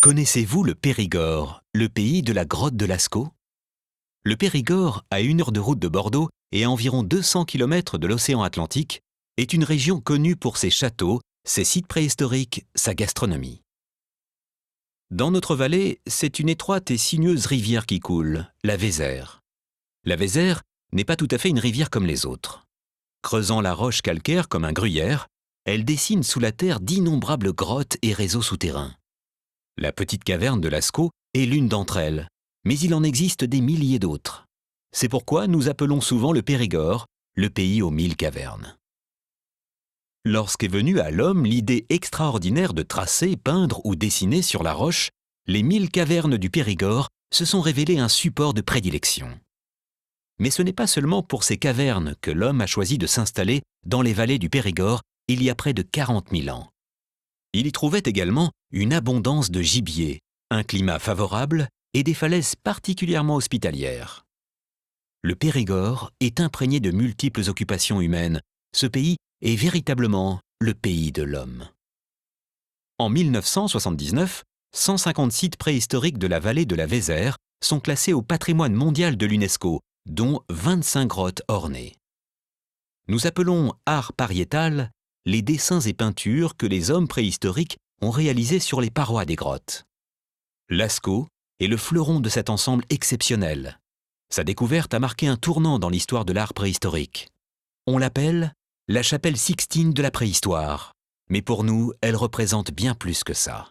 Connaissez-vous le Périgord, le pays de la grotte de Lascaux? Le Périgord, à 1 heure de route de Bordeaux et à environ 200 km de l'océan Atlantique, est une région connue pour ses châteaux, ses sites préhistoriques, sa gastronomie. Dans notre vallée, c'est une étroite et sinueuse rivière qui coule, la Vézère. La Vézère n'est pas tout à fait une rivière comme les autres. Creusant la roche calcaire comme un gruyère, elle dessine sous la terre d'innombrables grottes et réseaux souterrains. La petite caverne de Lascaux est l'une d'entre elles, mais il en existe des milliers d'autres. C'est pourquoi nous appelons souvent le Périgord le pays aux 1000 cavernes. Lorsqu'est venue à l'homme l'idée extraordinaire de tracer, peindre ou dessiner sur la roche, les 1000 cavernes du Périgord se sont révélées un support de prédilection. Mais ce n'est pas seulement pour ces cavernes que l'homme a choisi de s'installer dans les vallées du Périgord il y a près de 40 000 ans. Il y trouvait également une abondance de gibier, un climat favorable et des falaises particulièrement hospitalières. Le Périgord est imprégné de multiples occupations humaines. Ce pays est véritablement le pays de l'homme. En 1979, 150 sites préhistoriques de la vallée de la Vézère sont classés au patrimoine mondial de l'UNESCO, dont 25 grottes ornées. Nous appelons art pariétal les dessins et peintures que les hommes préhistoriques ont réalisés sur les parois des grottes. Lascaux est le fleuron de cet ensemble exceptionnel. Sa découverte a marqué un tournant dans l'histoire de l'art préhistorique. On l'appelle la chapelle Sixtine de la préhistoire, mais pour nous, elle représente bien plus que ça.